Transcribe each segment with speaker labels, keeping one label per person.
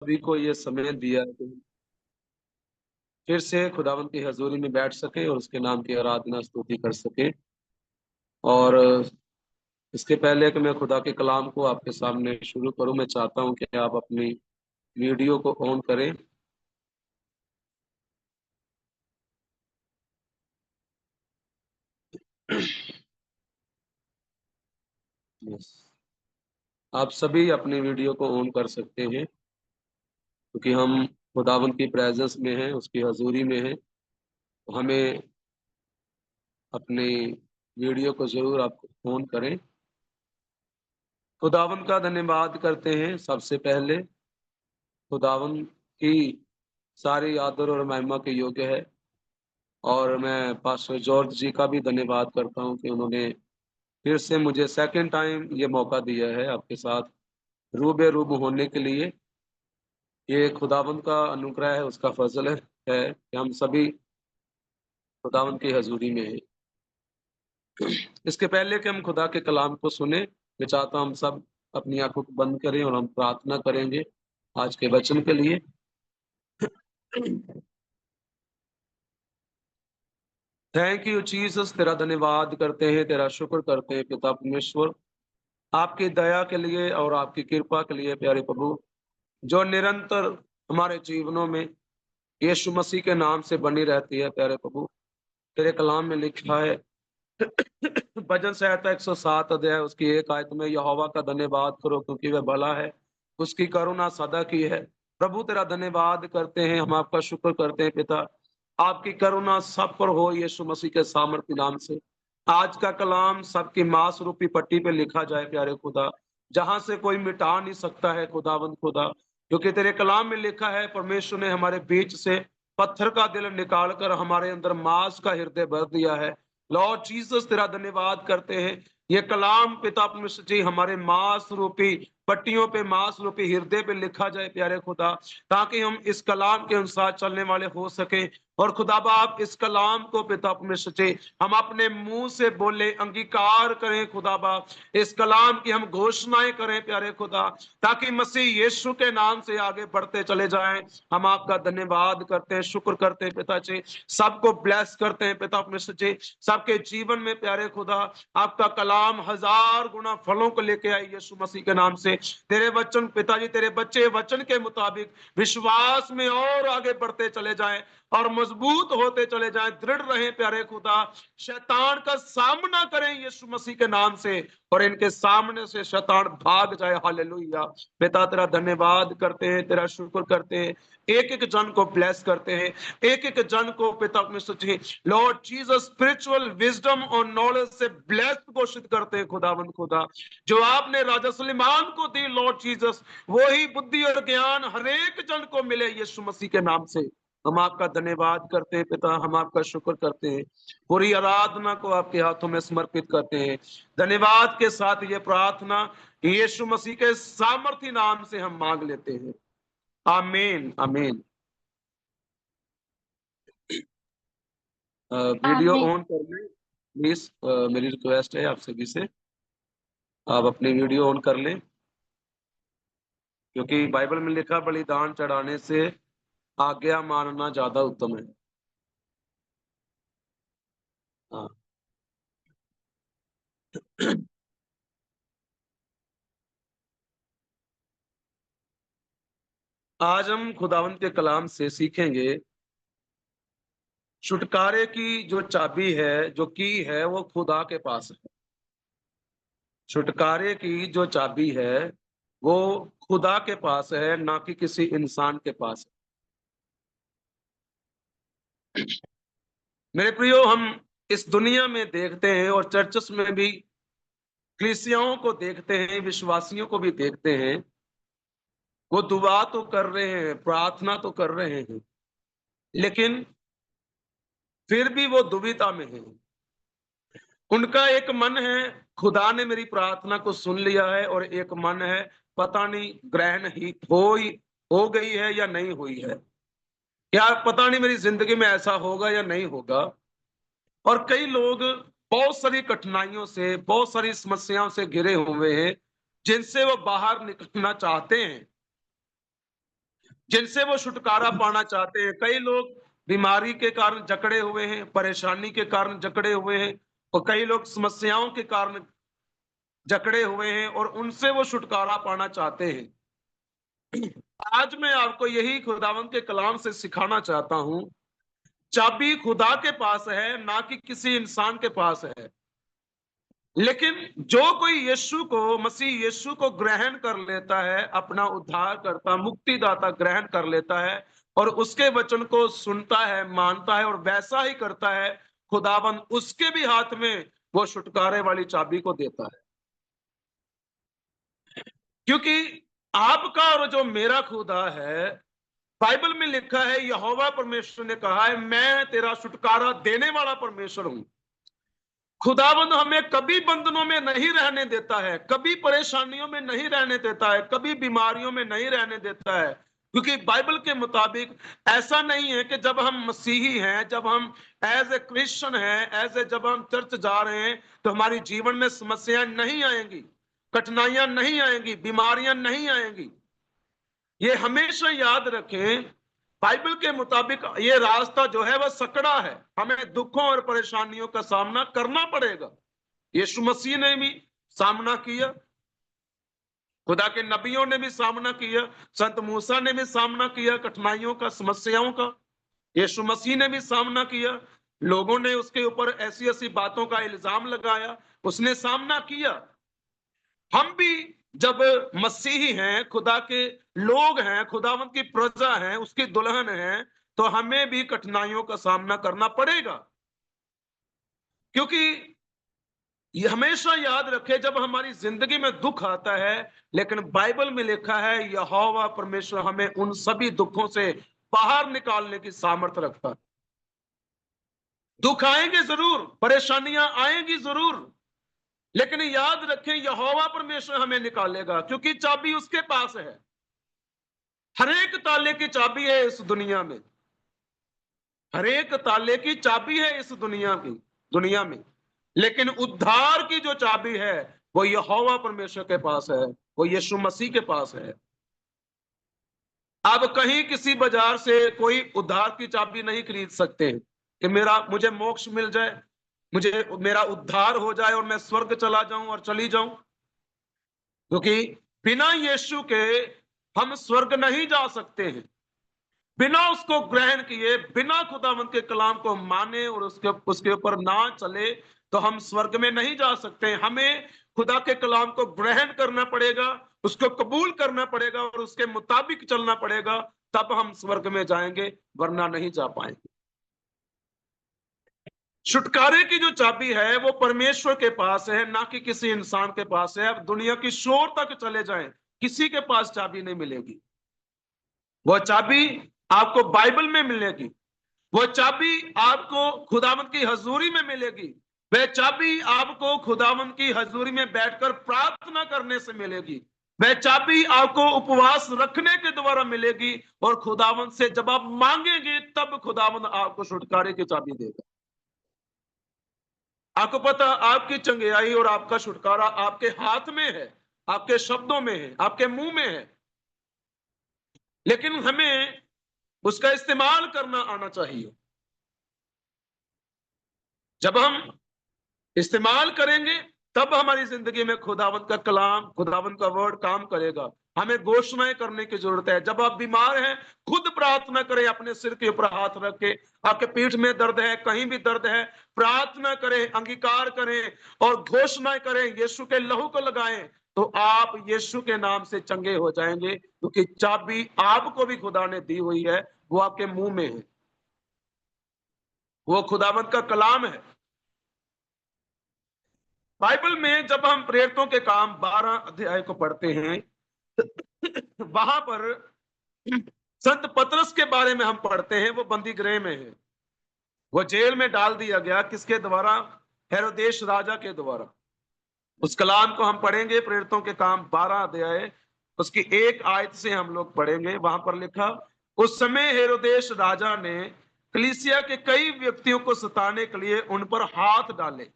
Speaker 1: सभी को ये समय दिया है कि फिर से खुदावंद की हजूरी में बैठ सके और उसके नाम की आराधना स्तुति कर सके। और इसके पहले कि मैं खुदा के कलाम को आपके सामने शुरू करूं, मैं चाहता हूं कि आप अपनी वीडियो को ऑन करें। यस, आप सभी अपनी वीडियो को ऑन कर सकते हैं क्योंकि हम खुदावंद की प्रेजेंस में हैं, उसकी हजूरी में हैं। तो हमें अपनी वीडियो को जरूर आप ऑन करें। खुदावंद का धन्यवाद करते हैं। सबसे पहले खुदावंद की सारी आदर और महिमा के योग्य है। और मैं पास्टर जॉर्ज जी का भी धन्यवाद करता हूं कि उन्होंने फिर से मुझे सेकंड टाइम ये मौका दिया है आपके साथ रूबेरू होने के लिए। ये खुदावंद का अनुग्रह है, उसका फजल है कि हम सभी खुदावंद की हजूरी में हैं। इसके पहले कि हम खुदा के कलाम को सुने, मैं चाहता हूं हम सब अपनी आंखों को बंद करें और हम प्रार्थना करेंगे आज के वचन के लिए। थैंक यू जीसस, तेरा धन्यवाद करते हैं, तेरा शुक्र करते हैं पिता परमेश्वर, आपकी दया के लिए और आपकी कृपा के लिए प्यारे प्रभु, जो निरंतर हमारे जीवनों में यीशु मसीह के नाम से बनी रहती है। प्यारे प्रभु, तेरे कलाम में लिखा है भजन संहिता 107 अध्याय उसकी 1 आयत में, यहोवा का धन्यवाद करो क्योंकि वह भला है, उसकी करुणा सदा की है। प्रभु तेरा धन्यवाद करते हैं, हम आपका शुक्र करते हैं पिता, आपकी करुणा सब पर हो यीशु मसीह के सामर्थ्य नाम से। आज का कलाम सबकी मांस रूपी पट्टी पे लिखा जाए प्यारे खुदा, जहां से कोई मिटा नहीं सकता है खुदावंद खुदा, क्योंकि तेरे कलाम में लिखा है परमेश्वर ने हमारे बीच से पत्थर का दिल निकाल कर हमारे अंदर मांस का हृदय भर दिया है। लॉर्ड जीसस तेरा धन्यवाद करते हैं, ये कलाम पिता परमेश्वर जी हमारे मांस रूपी पट्टियों पे, मांस रूपी हृदय पे लिखा जाए प्यारे खुदा, ताकि हम इस कलाम के अनुसार चलने वाले हो सके। और खुदा बाप इस कलाम को पिता परमेश्वर जी हम अपने मुंह से बोले, अंगीकार करें खुदा बाप, इस कलाम की हम घोषणाएं करें प्यारे खुदा, ताकि मसीह यीशु के नाम से आगे बढ़ते चले जाएं। हम आपका धन्यवाद करते हैं, शुक्र करते हैं पिता जी, सबको ब्लेस करते हैं पिता परमेश्वर जी, सबके जीवन में प्यारे खुदा आपका कलाम 1000 गुना फलों को लेके आई यीशु मसीह के नाम से। तेरे वचन पिताजी, तेरे बच्चे वचन के मुताबिक विश्वास में और आगे बढ़ते चले जाएं और मजबूत होते चले जाएं, दृढ़ रहें प्यारे खुदा, शैतान का सामना करें यीशु मसीह के नाम से और इनके सामने से शैतान भाग जाए। हालेलुया। पिता तेरा धन्यवाद करते हैं, तेरा शुक्र करते हैं, एक एक जन को ब्लेस करते हैं, एक एक जन को पिता परमेश्वर जी लॉर्ड जीसस स्पिरिचुअल विजडम और नॉलेज से ब्लेस्ड घोषित करते हैं खुदावंद खुदा, जो आपने राजा सुलेमान को दी लॉर्ड जीसस, वही बुद्धि और ज्ञान हर एक जन को मिले यीशु मसीह के नाम से। हम आपका धन्यवाद करते हैं पिता, हम आपका शुक्र करते हैं, पूरी आराधना को आपके हाथों में समर्पित करते हैं। धन्यवाद के साथ ये प्रार्थना यीशु मसीह के सामर्थी नाम से हम मांग लेते हैं, आमीन आमीन। वीडियो
Speaker 2: आमीन।
Speaker 1: ऑन कर लें प्लीज, मेरी रिक्वेस्ट है आप सभी से, आप अपनी वीडियो ऑन कर लें, क्योंकि बाइबल में लिखा बलिदान चढ़ाने से आज्ञा मानना ज्यादा उत्तम है। हाँ। आज हम खुदावंत के कलाम से सीखेंगे छुटकारे की जो चाबी है, जो की है, वो खुदा के पास है। छुटकारे की जो चाबी है वो खुदा के पास है, ना कि किसी इंसान के पास है। मेरे प्रियो, हम इस दुनिया में देखते हैं और चर्चस में भी कलीसियाओं को देखते हैं, विश्वासियों को भी देखते हैं, वो दुआ तो कर रहे हैं, प्रार्थना तो कर रहे हैं, लेकिन फिर भी वो दुविधा में हैं। उनका एक मन है खुदा ने मेरी प्रार्थना को सुन लिया है, और एक मन है पता नहीं ग्रहण ही हो गई है या नहीं हुई है, या पता नहीं मेरी जिंदगी में ऐसा होगा या नहीं होगा। और कई लोग बहुत सारी कठिनाइयों से, बहुत सारी समस्याओं से घिरे हुए हैं, जिनसे वो बाहर निकलना चाहते हैं, जिनसे वो छुटकारा पाना चाहते हैं। कई लोग बीमारी के कारण जकड़े हुए हैं, परेशानी के कारण जकड़े हुए हैं, और कई लोग समस्याओं के कारण जकड़े हुए हैं और उनसे वो छुटकारा पाना चाहते हैं। आज मैं आपको यही खुदावंद के कलाम से सिखाना चाहता हूं। चाबी खुदा के पास है, ना कि किसी इंसान के पास है। लेकिन जो कोई यीशु को, मसीह यीशु को ग्रहण कर लेता है, अपना उद्धार करता, मुक्तिदाता ग्रहण कर लेता है और उसके वचन को सुनता है, मानता है और वैसा ही करता है, खुदाबंद उसके भी हाथ में वो छुटकारे वाली चाबी को देता है। क्योंकि आपका और जो मेरा खुदा है, बाइबल में लिखा है, यहोवा परमेश्वर ने कहा है, मैं तेरा छुटकारा देने वाला परमेश्वर हूं। खुदावंद हमें कभी बंधनों में नहीं रहने देता है, कभी परेशानियों में नहीं रहने देता है, कभी बीमारियों में नहीं रहने देता है। क्योंकि बाइबल के मुताबिक ऐसा नहीं है कि जब हम मसीही हैं, जब हम एज ए क्रिश्चियन हैं, जब हम चर्च जा रहे हैं, तो हमारी जीवन में समस्याएं नहीं आएंगी, कठिनाइयां नहीं आएंगी, बीमारियां नहीं आएंगी। ये हमेशा याद रखें, बाइबल के मुताबिक ये रास्ता जो है वह सकड़ा है, हमें दुखों और परेशानियों का सामना करना पड़ेगा। यीशु मसीह ने भी सामना किया, खुदा के नबियों ने भी सामना किया, संत मूसा ने भी सामना किया कठिनाइयों का, समस्याओं का। यीशु मसीह ने भी सामना किया, लोगों ने उसके ऊपर ऐसी ऐसी बातों का इल्जाम लगाया, उसने सामना किया। हम भी जब मसीही हैं, खुदा के लोग हैं, खुदावंत की प्रजा हैं, उसकी दुल्हन हैं, तो हमें भी कठिनाइयों का सामना करना पड़ेगा। क्योंकि ये हमेशा याद रखे, जब हमारी जिंदगी में दुख आता है, लेकिन बाइबल में लिखा है यहोवा परमेश्वर हमें उन सभी दुखों से बाहर निकालने की सामर्थ्य रखता है। दुख आएंगे जरूर, परेशानियां आएंगी जरूर, लेकिन याद रखें यहोवा परमेश्वर हमें निकालेगा, क्योंकि चाबी उसके पास है। हर एक ताले की चाबी है इस दुनिया में, हर एक ताले की चाबी है इस दुनिया में, लेकिन उद्धार की जो चाबी है वो यहोवा परमेश्वर के पास है, वो यीशु मसीह के पास है। अब कहीं किसी बाजार से कोई उद्धार की चाबी नहीं खरीद सकते कि मुझे मोक्ष मिल जाए, मुझे मेरा उद्धार हो जाए और मैं स्वर्ग चला जाऊं और चली जाऊं। क्योंकि बिना यीशु के हम स्वर्ग नहीं जा सकते हैं। बिना उसको ग्रहण किए, बिना खुदावंत के कलाम को माने और उसके ऊपर ना चले, तो हम स्वर्ग में नहीं जा सकते। हमें खुदा के कलाम को ग्रहण करना पड़ेगा, उसको कबूल करना पड़ेगा और उसके मुताबिक चलना पड़ेगा, तब हम स्वर्ग में जाएंगे, वरना नहीं जा पाएंगे। छुटकारे की जो चाबी है वो परमेश्वर के पास है, ना कि किसी इंसान के पास है। अब दुनिया की शोर तक चले जाएं, किसी के पास चाबी नहीं मिलेगी। वो चाबी आपको बाइबल में मिलेगी, वो चाबी आपको खुदावंत की हजूरी में मिलेगी, वह चाबी आपको खुदावंत की हजूरी में बैठकर प्रार्थना करने से मिलेगी, वह चाबी आपको उपवास रखने के द्वारा मिलेगी, और खुदावंत से जब आप मांगेंगे तब खुदावंत आपको छुटकारे की चाबी देगा। आपको पता, आपकी चंगियाई और आपका छुटकारा आपके हाथ में है, आपके शब्दों में है, आपके मुंह में है, लेकिन हमें उसका इस्तेमाल करना आना चाहिए। जब हम इस्तेमाल करेंगे तब हमारी जिंदगी में खुदावंत का कलाम, खुदावंत का वर्ड काम करेगा। हमें घोषणाएं करने की जरूरत है। जब आप बीमार हैं, खुद प्रार्थना करें, अपने सिर के ऊपर हाथ रख के। आपके पीठ में दर्द है, कहीं भी दर्द है, प्रार्थना करें, अंगीकार करें और घोषणाएं करें, यीशु के लहू को लगाएं, तो आप यीशु के नाम से चंगे हो जाएंगे। क्योंकि चाबी आपको भी खुदा ने दी हुई है, वो आपके मुंह में है, वो खुदावंत का कलाम है। बाइबल में जब हम प्रेरितों के काम 12 अध्याय को पढ़ते हैं, वहां पर संत पतरस के बारे में हम पढ़ते हैं। वो बंदी गृह में है, वो जेल में डाल दिया गया, किसके द्वारा? हेरोदेश राजा के द्वारा। उस कलाम को हम पढ़ेंगे, प्रेरितों के काम 12 अध्याय, उसकी 1 आयत से हम लोग पढ़ेंगे। वहां पर लिखा, उस समय हेरोदेश राजा ने कलीसिया के कई व्यक्तियों को सताने के लिए उन पर हाथ डाले।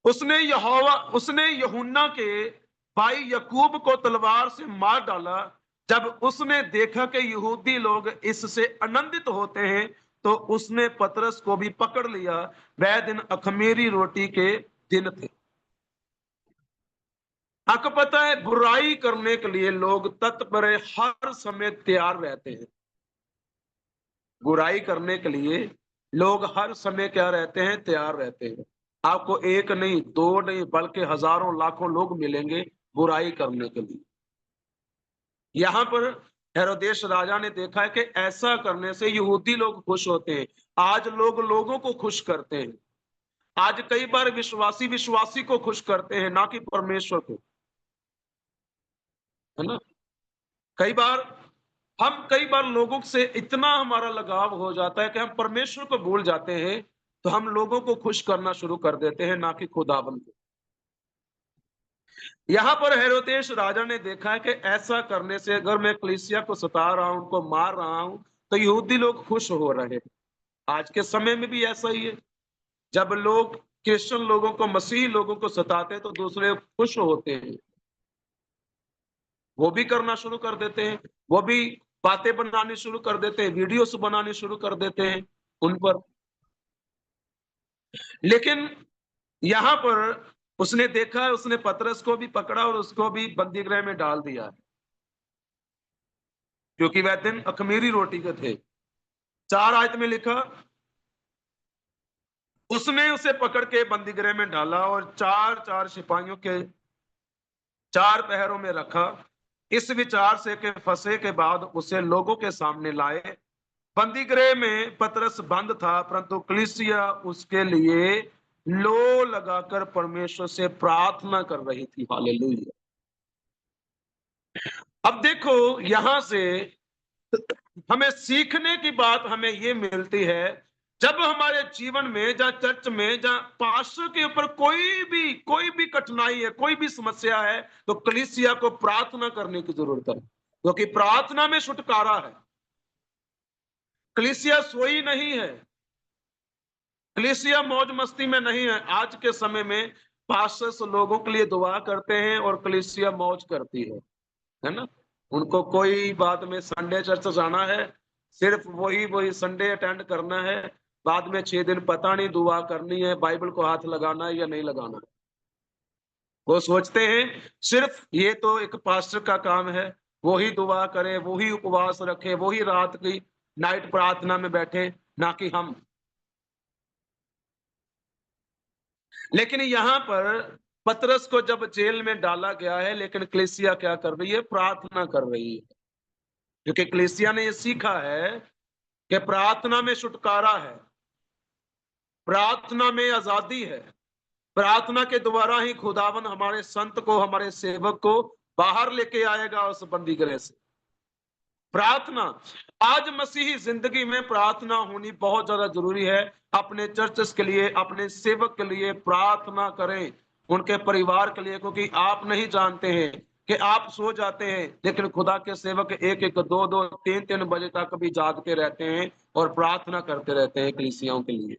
Speaker 1: उसने यूहन्ना के भाई याकूब को तलवार से मार डाला जब उसने देखा कि यहूदी लोग इससे आनंदित होते हैं, तो उसने पतरस को भी पकड़ लिया। वह दिन अखमीरी रोटी के दिन थे। आपको पता है, बुराई करने के लिए लोग तत्पर हर समय तैयार रहते हैं। बुराई करने के लिए लोग हर समय क्या रहते हैं? तैयार रहते हैं। आपको एक नहीं, दो नहीं, बल्कि हजारों लाखों लोग मिलेंगे बुराई करने के लिए। यहां पर हेरोदेस राजा ने देखा है कि ऐसा करने से यहूदी लोग खुश होते हैं। आज लोग लोगों को खुश करते हैं। आज कई बार विश्वासी विश्वासी को खुश करते हैं, ना कि परमेश्वर को, है ना। कई बार लोगों से इतना हमारा लगाव हो जाता है कि हम परमेश्वर को भूल जाते हैं, तो हम लोगों को खुश करना शुरू कर देते हैं, ना कि खुदाबंद को। यहाँ पर हेरोदेस राजा ने देखा है कि ऐसा करने से अगर मैं कलीसिया को सता रहा हूं, उनको मार रहा हूं, तो यहूदी लोग खुश हो रहे हैं। आज के समय में भी ऐसा ही है। जब लोग क्रिश्चियन लोगों को, मसीही लोगों को सताते हैं, तो दूसरे खुश होते हैं। वो भी करना शुरू कर देते हैं। वो भी बातें बनानी शुरू कर देते हैं, वीडियोस बनानी शुरू कर देते हैं उन पर। लेकिन यहाँ पर उसने देखा है, उसने पतरस को भी पकड़ा और उसको भी बंदी गृह में डाल दिया, क्योंकि वह दिन अखमीरी रोटी के थे। 4 आयत में लिखा, उसने उसे पकड़ के बंदी गृह में डाला और चार चार सिपाहियों के 4 पहरों में रखा। इस विचार से कि फंसे के बाद उसे लोगों के सामने लाए। बंदी गृह में पतरस बंद था, परंतु कलीसिया उसके लिए लो लगाकर परमेश्वर से प्रार्थना कर रही थी। हालेलुया। अब देखो, यहां से हमें सीखने की बात हमें ये मिलती है। जब हमारे जीवन में, जहाँ चर्च में, जहाँ पास्टर के ऊपर कोई भी कठिनाई है, कोई भी समस्या है, तो कलीसिया को प्रार्थना करने की जरूरत है, क्योंकि प्रार्थना में छुटकारा है। कलीसिया सोई नहीं है, कलीसिया मौज मस्ती में नहीं है। आज के समय में पास्टर्स लोगों के लिए दुआ करते हैं और कलीसिया मौज करती है ना। उनको कोई बात में संडे चर्च जाना है, सिर्फ वही वही संडे अटेंड करना है। बाद में 6 दिन पता नहीं दुआ करनी है, बाइबल को हाथ लगाना है या नहीं लगाना है। वो सोचते हैं सिर्फ ये तो एक पास्टर का काम है, वो ही दुआ करे, वो ही उपवास रखे, वो ही रात की नाइट प्रार्थना में बैठे, ना कि हम। लेकिन यहाँ पर पतरस को जब जेल में डाला गया है, लेकिन कलीसिया क्या कर रही है? प्रार्थना कर रही है, क्योंकि कलीसिया ने ये सीखा है कि प्रार्थना में छुटकारा है, प्रार्थना में आजादी है। प्रार्थना के द्वारा ही खुदावन हमारे संत को, हमारे सेवक को बाहर लेके आएगा उस बंदी गृह से। प्रार्थना, आज मसीही जिंदगी में प्रार्थना होनी बहुत ज्यादा जरूरी है। अपने चर्चेस के लिए, अपने सेवक के लिए प्रार्थना करें, उनके परिवार के लिए, क्योंकि आप नहीं जानते हैं कि आप सो जाते हैं, लेकिन खुदा के सेवक 1-1, 2-2, 3-3 बजे तक भी जागते रहते हैं और प्रार्थना करते रहते हैं कलीसियाओं के लिए।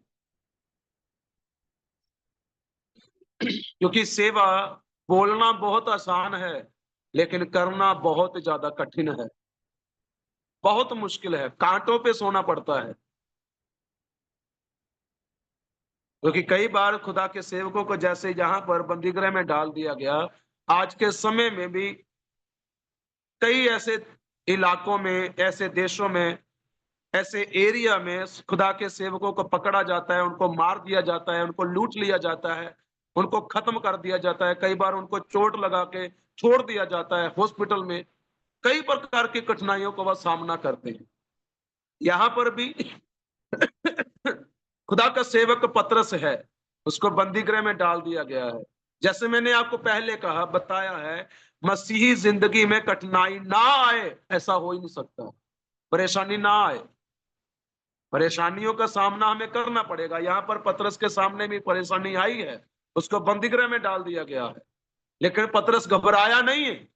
Speaker 1: क्योंकि सेवा, बोलना बहुत आसान है, लेकिन करना बहुत ज्यादा कठिन है, बहुत मुश्किल है, कांटों पे सोना पड़ता है। क्योंकि कई बार खुदा के सेवकों को जैसे यहाँ पर बंदीगृह में डाल दिया गया, आज के समय में भी कई ऐसे इलाकों में, ऐसे देशों में, ऐसे एरिया में खुदा के सेवकों को पकड़ा जाता है, उनको मार दिया जाता है, उनको लूट लिया जाता है, उनको खत्म कर दिया जाता है। कई बार उनको चोट लगा के छोड़ दिया जाता है हॉस्पिटल में। कई प्रकार की कठिनाइयों का वह सामना करते हैं। यहाँ पर भी खुदा का सेवक पतरस है, उसको बंदी गृह में डाल दिया गया है। जैसे मैंने आपको पहले कहा, बताया है, मसीही जिंदगी में कठिनाई ना आए ऐसा हो ही नहीं सकता। परेशानी ना आए, परेशानियों का सामना हमें करना पड़ेगा। यहाँ पर पतरस के सामने भी परेशानी आई है, उसको बंदी गृह में डाल दिया गया है, लेकिन पतरस घबराया नहीं है।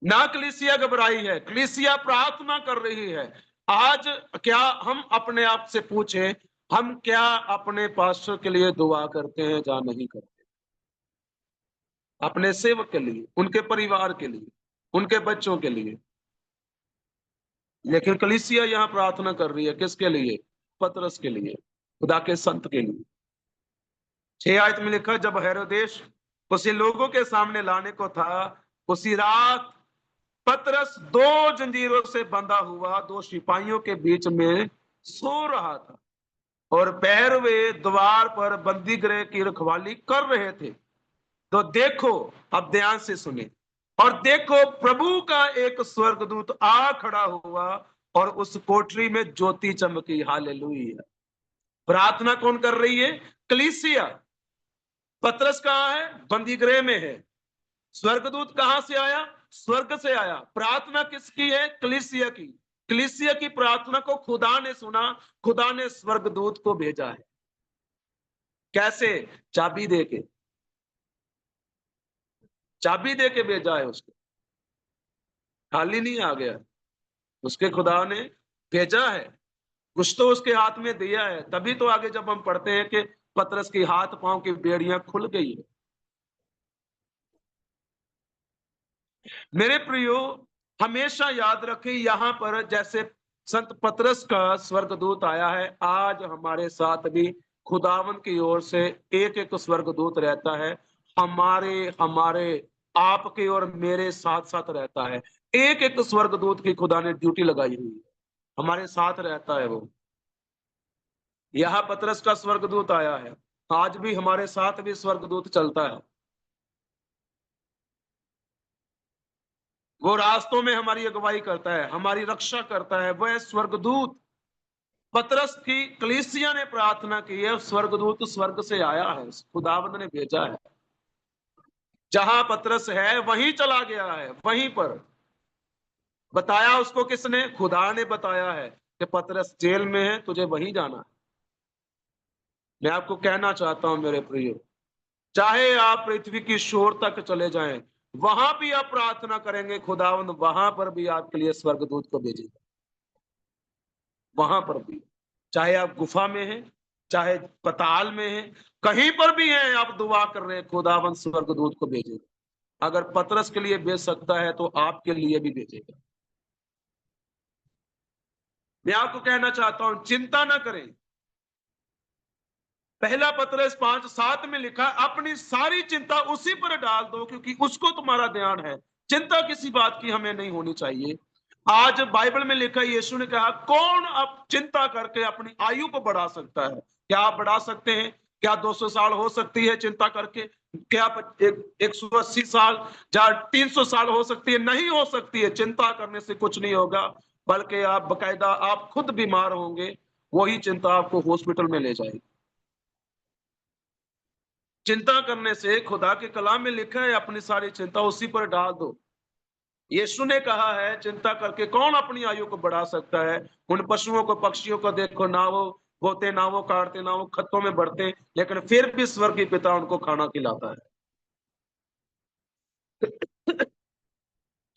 Speaker 1: ना कलीसिया घबराई है, कलीसिया प्रार्थना कर रही है। आज क्या हम अपने आप से पूछें, हम क्या अपने पास्टर के लिए दुआ करते हैं या नहीं करते? अपने सेवक के लिए, उनके परिवार के लिए, उनके बच्चों के लिए। लेकिन कलीसिया यहाँ प्रार्थना कर रही है किसके लिए? पतरस के लिए, खुदा के संत के लिए। 6 आयत में लिखा, जब हेरोदेस उसे लोगों के सामने लाने को था, उसी रात पतरस 2 जंजीरों से बंधा हुआ 2 सिपाहियों के बीच में सो रहा था, और पहरवे द्वार पर बंदी गृह की रखवाली कर रहे थे। तो देखो, अब ध्यान से सुने, और देखो प्रभु का एक स्वर्गदूत आ खड़ा हुआ और उस कोठरी में ज्योति चमकी। हालेलुया। प्रार्थना कौन कर रही है? कलीसिया। पतरस कहाँ है? बंदी गृह में है। स्वर्गदूत कहां से आया? स्वर्ग से आया। प्रार्थना किसकी है? कलीसिया की। कलीसिया की प्रार्थना को खुदा ने सुना, खुदा ने स्वर्गदूत को भेजा है। कैसे? चाबी दे के, चाबी दे के भेजा है उसको। खाली नहीं आ गया, उसके खुदा ने भेजा है, कुछ तो उसके हाथ में दिया है। तभी तो आगे जब हम पढ़ते हैं कि पतरस की हाथ पांव की बेड़ियां खुल गई है। मेरे प्रियो, हमेशा याद रखें, यहां पर जैसे संत पतरस का स्वर्गदूत आया है, आज हमारे साथ भी खुदावन की ओर से एक एक स्वर्गदूत रहता है। हमारे हमारे आपके और मेरे साथ साथ रहता है। एक एक स्वर्गदूत की खुदा ने ड्यूटी लगाई हुई है, हमारे साथ रहता है वो। यहाँ पतरस का स्वर्गदूत आया है, आज भी हमारे साथ भी स्वर्गदूत चलता है। वो रास्तों में हमारी अगुवाई करता है, हमारी रक्षा करता है। वह स्वर्गदूत, पतरस की कलीसिया ने प्रार्थना की है, स्वर्गदूत स्वर्ग से आया है, खुदावंद ने भेजा है। जहां पतरस है वहीं चला गया है, वहीं पर। बताया उसको किसने? खुदा ने बताया है कि पतरस जेल में है, तुझे वहीं जाना है। मैं आपको कहना चाहता हूं मेरे प्रियो, चाहे आप पृथ्वी की शोर तक चले जाएं, वहां भी आप प्रार्थना करेंगे, खुदावंद वहां पर भी आपके लिए स्वर्गदूत को भेजेगा। वहां पर भी, चाहे आप गुफा में हैं, चाहे पताल में हैं, कहीं पर भी हैं, आप दुआ कर रहे हैं, खुदावंद स्वर्गदूत को भेजेगा। अगर पतरस के लिए भेज सकता है तो आपके लिए भी भेजेगा। मैं आपको कहना चाहता हूं, चिंता ना करें। पहला पतरस 5:7 में लिखा, अपनी सारी चिंता उसी पर डाल दो, क्योंकि उसको तुम्हारा ध्यान है। चिंता किसी बात की हमें नहीं होनी चाहिए। आज बाइबल में लिखा, यीशु ने कहा, कौन अब चिंता करके अपनी आयु को बढ़ा सकता है? क्या आप बढ़ा सकते हैं? क्या 200 साल हो सकती है चिंता करके? क्या 180 साल या 300 साल हो सकती है? नहीं हो सकती है। चिंता करने से कुछ नहीं होगा, बल्कि आप बकायदा आप खुद बीमार होंगे। वही चिंता आपको हॉस्पिटल में ले जाएगी। चिंता करने से, खुदा के कलाम में लिखा है, अपनी सारी चिंता उसी पर डाल दो। यीशु ने कहा है, चिंता करके कौन अपनी आयु को बढ़ा सकता है? उन पशुओं को, पक्षियों को देखो, ना वो बोते, ना वो काटते, ना वो खत्तों में बढ़ते, लेकिन फिर भी स्वर्गीय पिता उनको खाना खिलाता है।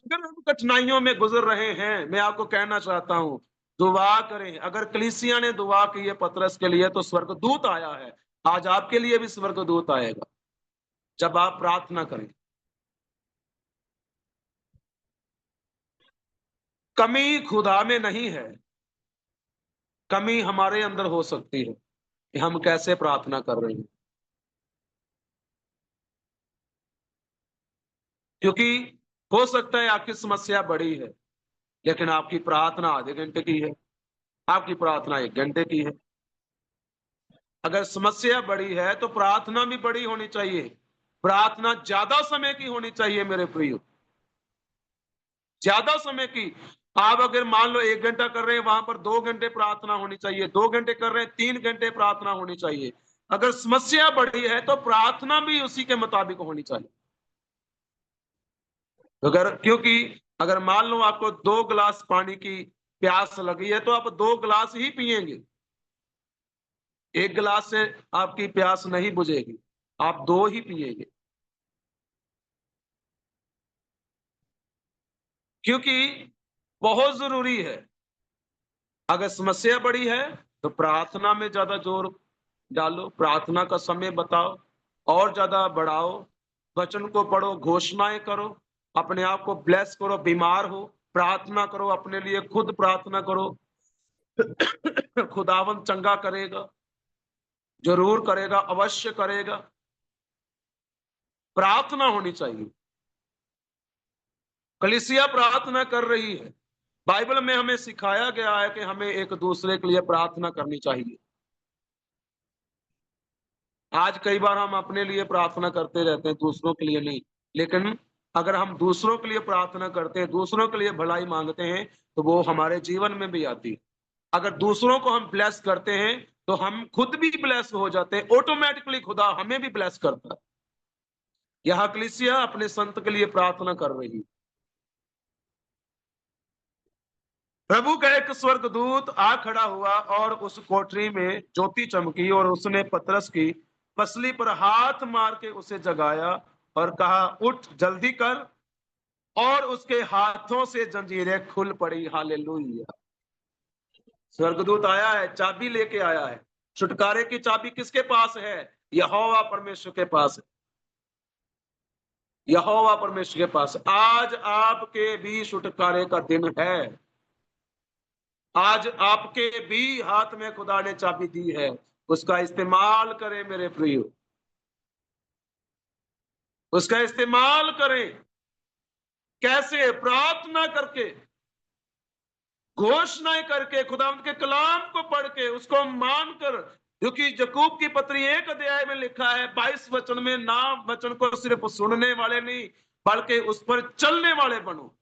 Speaker 1: अगर हम कठिनाइयों में गुजर रहे हैं, मैं आपको कहना चाहता हूं, दुआ करें। अगर कलीसिया ने दुआ की है पतरस के लिए, तो स्वर्गदूत आया है। आज आपके लिए भी स्वर्गदूत आएगा जब आप प्रार्थना करें। कमी खुदा में नहीं है, कमी हमारे अंदर हो सकती है कि हम कैसे प्रार्थना कर रहे हैं। क्योंकि हो सकता है आपकी समस्या बड़ी है, लेकिन आपकी प्रार्थना आधे घंटे की है, आपकी प्रार्थना 1 घंटे की है। अगर समस्या बड़ी है तो प्रार्थना भी बड़ी होनी चाहिए। प्रार्थना ज्यादा समय की होनी चाहिए मेरे प्रियो, ज्यादा समय की। आप अगर मान लो 1 घंटा कर रहे हैं, वहां पर 2 घंटे प्रार्थना होनी चाहिए। 2 घंटे कर रहे हैं, 3 घंटे प्रार्थना होनी चाहिए। अगर समस्या बड़ी है तो प्रार्थना भी उसी के मुताबिक होनी चाहिए। अगर, क्योंकि अगर मान लो आपको 2 गिलास पानी की प्यास लगी है, तो आप 2 गिलास ही पिएंगे। 1 गिलास से आपकी प्यास नहीं बुझेगी, आप 2 ही पिएंगे। क्योंकि बहुत जरूरी है। अगर समस्या बड़ी है तो प्रार्थना में ज्यादा जोर डालो, प्रार्थना का समय बताओ और ज्यादा बढ़ाओ। वचन को पढ़ो, घोषणाएं करो, अपने आप को ब्लेस करो। बीमार हो, प्रार्थना करो, अपने लिए खुद प्रार्थना करो। खुदावन चंगा करेगा, जरूर करेगा, अवश्य करेगा। प्रार्थना होनी चाहिए। कलीसिया प्रार्थना कर रही है। बाइबल में हमें सिखाया गया है कि हमें एक दूसरे के लिए प्रार्थना करनी चाहिए। आज कई बार हम अपने लिए प्रार्थना करते रहते हैं, दूसरों के लिए नहीं। लेकिन अगर हम दूसरों के लिए प्रार्थना करते हैं, दूसरों के लिए भलाई मांगते हैं, तो वो हमारे जीवन में भी आती है। अगर दूसरों को हम ब्लेस करते हैं तो हम खुद भी ब्लेस हो जाते हैं। ऑटोमेटिकली खुदा हमें भी ब्लेस करता है। यह कलीसिया अपने संत के लिए प्रार्थना कर रही है। प्रभु का एक स्वर्गदूत आ खड़ा हुआ और उस कोठरी में ज्योति चमकी, और उसने पतरस की पसली पर हाथ मार के उसे जगाया और कहा, उठ, जल्दी कर। और उसके हाथों से जंजीरें खुल पड़ी। हालेलुया। स्वर्गदूत आया है, चाबी लेके आया है। छुटकारे की चाबी किसके पास है? यहोवा परमेश्वर के पास है। यहोवा परमेश्वर के पास। आज आपके भी छुटकारे का दिन है। आज आपके भी हाथ में खुदा ने चाबी दी है। उसका इस्तेमाल करें मेरे प्रियो, उसका इस्तेमाल करें। कैसे? प्रार्थना करके, घोषणाएं करके, खुदा के कलाम को पढ़ के, उसको मानकर। क्योंकि यकूब की पत्री 1 अध्याय में लिखा है 22 वचन में, ना वचन को सिर्फ सुनने वाले नहीं बल्कि उस पर चलने वाले बनो।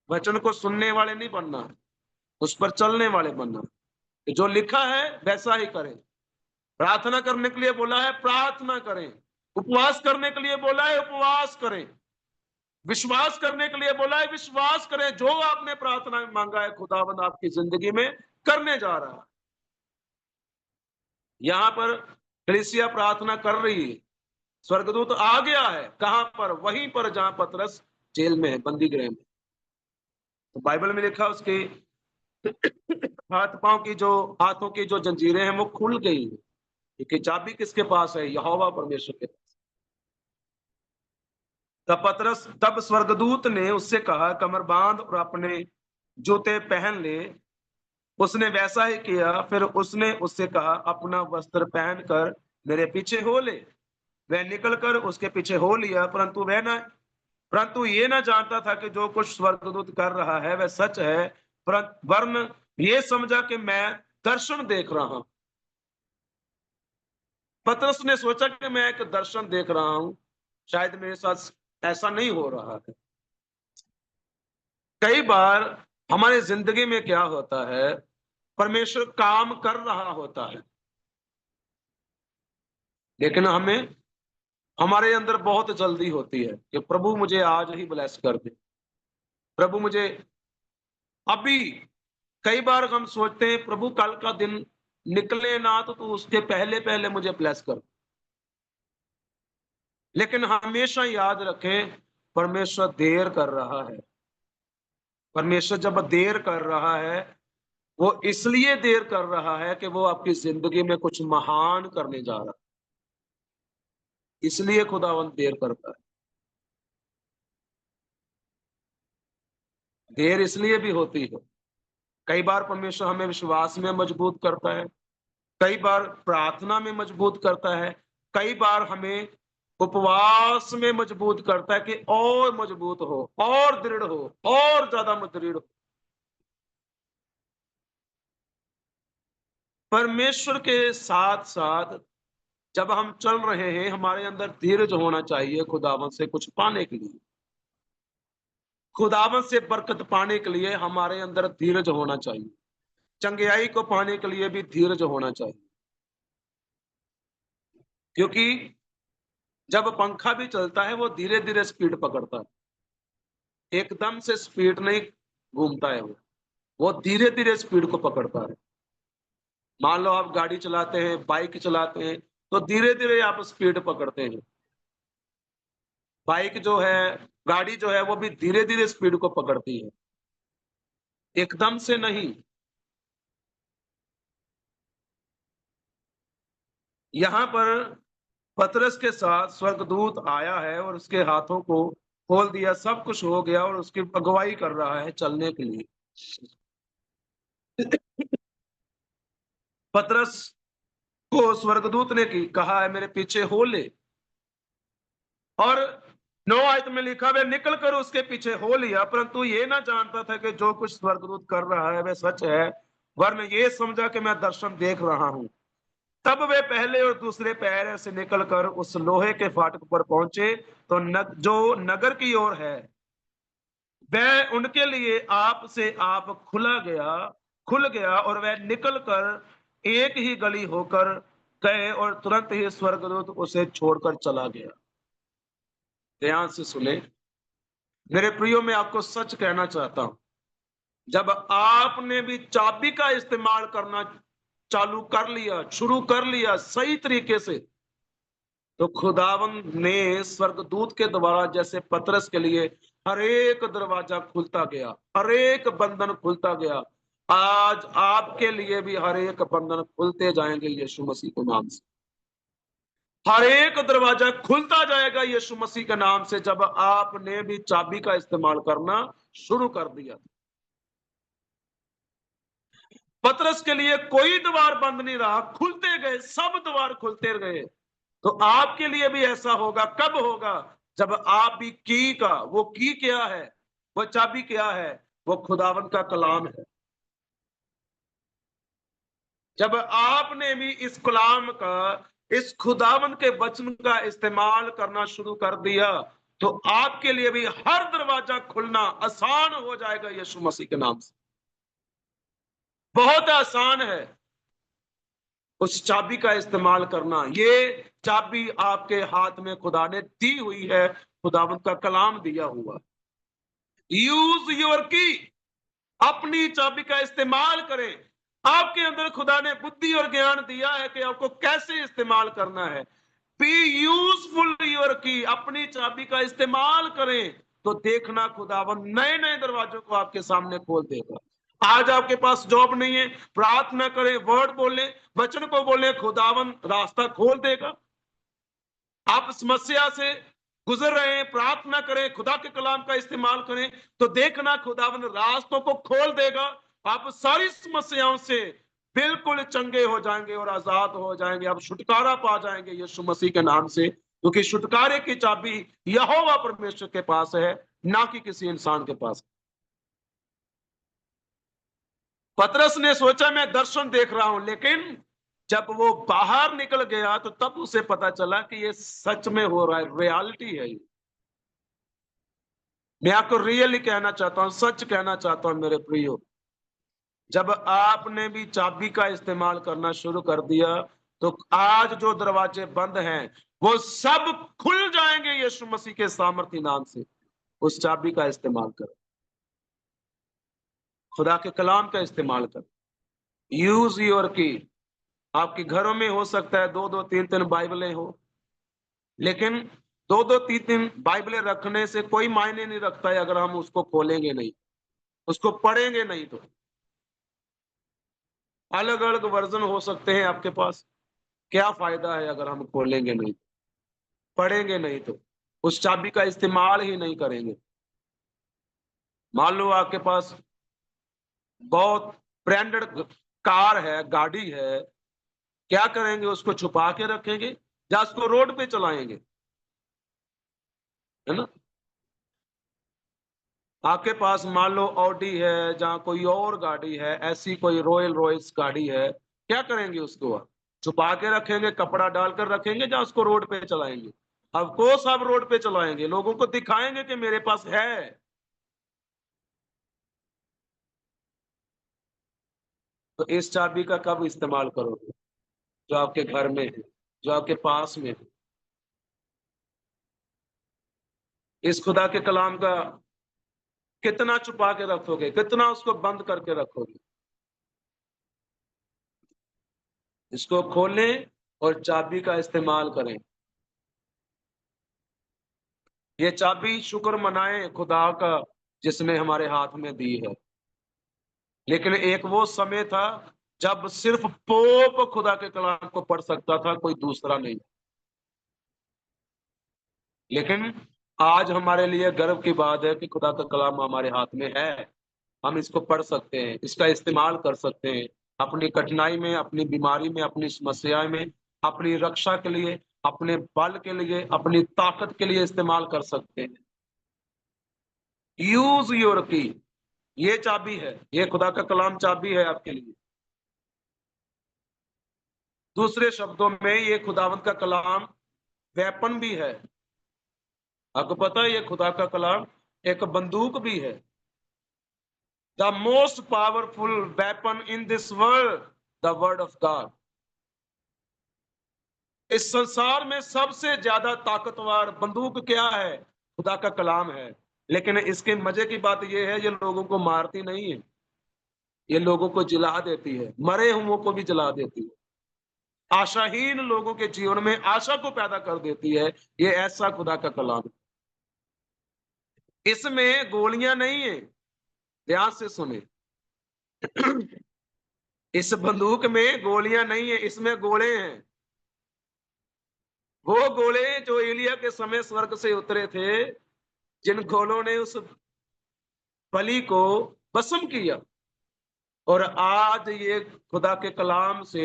Speaker 1: वचन को सुनने वाले नहीं बनना, उस पर चलने वाले बनना। जो लिखा है वैसा ही करें। प्रार्थना करने के लिए बोला है, प्रार्थना करें। उपवास करने के लिए बोला है, उपवास करें। विश्वास करने के लिए बोला है, विश्वास करें। जो आपने प्रार्थना में मांगा है, खुदावंद आपकी जिंदगी में करने जा रहा है। यहां पर कलीसिया प्रार्थना कर रही है। स्वर्गदूत आ गया है। कहां पर? वहीं पर जहां पतरस जेल में है, बंदी गृह में। तो बाइबल में लिखा, उसके हाथ पांव की जो, हाथों की जो जंजीरें हैं वो खुल गई है। क्योंकि चाबी किसके पास है? यहोवा परमेश्वर के पास। तब स्वर्गदूत ने उससे कहा, कमर बांध और अपने जूते पहन ले। उसने वैसा ही किया। फिर उसने उससे कहा, अपना वस्त्र पहनकर मेरे पीछे हो ले। वह निकलकर उसके पीछे हो लिया, परंतु ये ना जानता था कि जो कुछ स्वर्गदूत कर रहा है वह सच है, वरन ये समझा कि मैं दर्शन देख रहा हूं। पतरस ने सोचा कि मैं एक दर्शन देख रहा हूं, शायद मेरे साथ ऐसा नहीं हो रहा है। कई बार हमारी जिंदगी में क्या होता है, परमेश्वर काम कर रहा होता है, लेकिन हमारे अंदर बहुत जल्दी होती है कि प्रभु मुझे आज ही ब्लेस कर दे, प्रभु मुझे अभी। कई बार हम सोचते हैं प्रभु कल का दिन निकले ना तो उसके पहले पहले मुझे ब्लेस कर। लेकिन हमेशा याद रखें, परमेश्वर देर कर रहा है। परमेश्वर जब देर कर रहा है, वो इसलिए देर कर रहा है कि वो आपकी जिंदगी में कुछ महान करने जा रहा है। इसलिए खुदावंत देर करता है। देर इसलिए भी होती है। कई बार परमेश्वर हमें विश्वास में मजबूत करता है, कई बार प्रार्थना में मजबूत करता है, कई बार हमें उपवास में मजबूत करता है कि और मजबूत हो, और दृढ़ हो, और ज्यादा दृढ़ हो। परमेश्वर के साथ साथ जब हम चल रहे हैं, हमारे अंदर धीरज होना चाहिए खुदावन से कुछ पाने के लिए। खुदावन से बरकत पाने के लिए हमारे अंदर धीरज होना चाहिए। चंगियाई को पाने के लिए भी धीरज होना चाहिए। क्योंकि जब पंखा भी चलता है वो धीरे धीरे स्पीड पकड़ता है, एकदम से स्पीड नहीं घूमता है। वो धीरे धीरे स्पीड को पकड़ता है। मान लो आप गाड़ी चलाते हैं, बाइक चलाते हैं, तो धीरे धीरे आप स्पीड पकड़ते हैं। बाइक जो है, गाड़ी जो है, वो भी धीरे धीरे स्पीड को पकड़ती है, एकदम से नहीं। यहां पर पतरस के साथ स्वर्गदूत आया है और उसके हाथों को खोल दिया, सब कुछ हो गया और उसकी अगुवाई कर रहा है चलने के लिए। पतरस को स्वर्गदूत ने कहा है मेरे पीछे हो ले, और 9 आयत में लिखा वे निकल कर उसके पीछे हो लिया, परंतु ये ना जानता था कि जो कुछ स्वर्गदूत कर रहा है वह सच है, वरन ये समझा कि मैं दर्शन देख रहा हूं। तब वे पहले और दूसरे पहरे से निकलकर उस लोहे के फाटक पर पहुंचे, तो जो नगर की ओर है वह उनके लिए आप से आप खुल गया, और वह निकलकर एक ही गली होकर गए, और तुरंत ही स्वर्गदूत उसे छोड़कर चला गया। ध्यान से सुने मेरे प्रियो, मैं आपको सच कहना चाहता हूं, जब आपने भी चाबी का इस्तेमाल करना चालू कर लिया, शुरू कर लिया सही तरीके से, तो खुदावंद ने स्वर्गदूत के द्वारा जैसे पतरस के लिए हर एक दरवाजा खुलता गया, हर एक बंधन खुलता गया, आज आपके लिए भी हर एक बंधन खुलते जाएंगे यीशु मसीह के नाम से। हर एक दरवाजा खुलता जाएगा यीशु मसीह के नाम से, जब आपने भी चाबी का इस्तेमाल करना शुरू कर दिया। पतरस के लिए कोई द्वार बंद नहीं रहा, खुलते गए, सब द्वार खुलते गए। तो आपके लिए भी ऐसा होगा। कब होगा? जब आप भी वो की क्या है, वो चाबी क्या है? वो खुदावन का कलाम है। जब आपने भी इस कलाम का, इस खुदावन के वचन का इस्तेमाल करना शुरू कर दिया, तो आपके लिए भी हर दरवाजा खुलना आसान हो जाएगा यीशु मसीह के नाम से। बहुत आसान है उस चाबी का इस्तेमाल करना। ये चाबी आपके हाथ में खुदा ने दी हुई है, खुदावन का कलाम दिया हुआ। यूज योर की, अपनी चाबी का इस्तेमाल करें। आपके अंदर खुदा ने बुद्धि और ज्ञान दिया है कि आपको कैसे इस्तेमाल करना है। बी यूजफुल योर की, अपनी चाबी का इस्तेमाल करें, तो देखना खुदावन नए नए दरवाजों को आपके सामने खोल देगा। आज आपके पास जॉब नहीं है, प्रार्थना करें, वर्ड बोले, वचन को बोले, खुदावन रास्ता खोल देगा। आप समस्या से गुजर रहे हैं, प्रार्थना करें, खुदा के कलाम का इस्तेमाल करें, तो देखना खुदावन रास्तों को खोल देगा। आप सारी समस्याओं से बिल्कुल चंगे हो जाएंगे और आजाद हो जाएंगे। आप छुटकारा पा जाएंगे यीशु मसीह के नाम से, क्योंकि छुटकारे की चाबी यहोवा परमेश्वर के पास है, ना कि किसी इंसान के पास। पतरस ने सोचा मैं दर्शन देख रहा हूं, लेकिन जब वो बाहर निकल गया तो तब उसे पता चला कि ये सच में हो रहा है, रियलिटी है ये। मैं आपको रियली कहना चाहता हूं, सच कहना चाहता हूं मेरे प्रियो, जब आपने भी चाबी का इस्तेमाल करना शुरू कर दिया, तो आज जो दरवाजे बंद हैं वो सब खुल जाएंगे यीशु मसीह के सामर्थी नाम से। उस चाबी का इस्तेमाल करो, खुदा के कलाम का इस्तेमाल करो। यूज योर की। आपके घरों में हो सकता है 2-2 3-3 बाइबलें हो, लेकिन 2-2 3-3 बाइबलें रखने से कोई मायने नहीं रखता है अगर हम उसको खोलेंगे नहीं, उसको पढ़ेंगे नहीं। तो अलग अलग वर्जन हो सकते हैं आपके पास, क्या फायदा है अगर हम खोलेंगे नहीं, पढ़ेंगे नहीं, तो उस चाबी का इस्तेमाल ही नहीं करेंगे। मान लो आपके पास बहुत ब्रांडेड कार है, गाड़ी है, क्या करेंगे? उसको छुपा के रखेंगे या उसको रोड पे चलाएंगे? है ना? आपके पास मान लो ऑडी है, जहां कोई और गाड़ी है, ऐसी कोई रॉयल रॉयल्स गाड़ी है, क्या करेंगे? उसको आप छुपा के रखेंगे, कपड़ा डालकर रखेंगे, या उसको रोड पे चलाएंगे? अब कोर्स आप रोड पे चलाएंगे, लोगों को दिखाएंगे कि मेरे पास है। तो इस चाबी का कब इस्तेमाल करोगे? जो आपके घर में है, जो आपके पास में है। इस खुदा के कलाम का कितना छुपा के रखोगे, कितना उसको बंद करके रखोगे? इसको खोलें और चाबी का इस्तेमाल करें। ये चाबी शुक्र मनाएं खुदा का जिसने हमारे हाथ में दी है। लेकिन एक वो समय था जब सिर्फ पोप खुदा के कलाम को पढ़ सकता था, कोई दूसरा नहीं। लेकिन आज हमारे लिए गर्व की बात है कि खुदा का कलाम हमारे हाथ में है। हम इसको पढ़ सकते हैं, इसका इस्तेमाल कर सकते हैं अपनी कठिनाई में, अपनी बीमारी में, अपनी समस्या में, अपनी रक्षा के लिए, अपने बल के लिए, अपनी ताकत के लिए इस्तेमाल कर सकते हैं। यूज योर की, ये चाबी है, ये खुदा का कलाम चाबी है आपके लिए। दूसरे शब्दों में ये खुदावंत का कलाम वेपन भी है। आपको पता है ये खुदा का कलाम एक बंदूक भी है। The most powerful weapon in this world, the word of God. इस संसार में सबसे ज्यादा ताकतवर बंदूक क्या है? खुदा का कलाम है। लेकिन इसके मजे की बात यह है, ये लोगों को मारती नहीं है, ये लोगों को जला देती है, मरे हुओं को भी जला देती है, आशाहीन लोगों के जीवन में आशा को पैदा कर देती है। ये ऐसा खुदा का कलाम है। इसमें गोलियां नहीं है, ध्यान से सुने। इस बंदूक में गोलियां नहीं है, इसमें गोले हैं। वो गोले जो एलिया के समय स्वर्ग से उतरे थे, जिन गोलों ने उस बलि को भस्म किया। और आज ये खुदा के कलाम से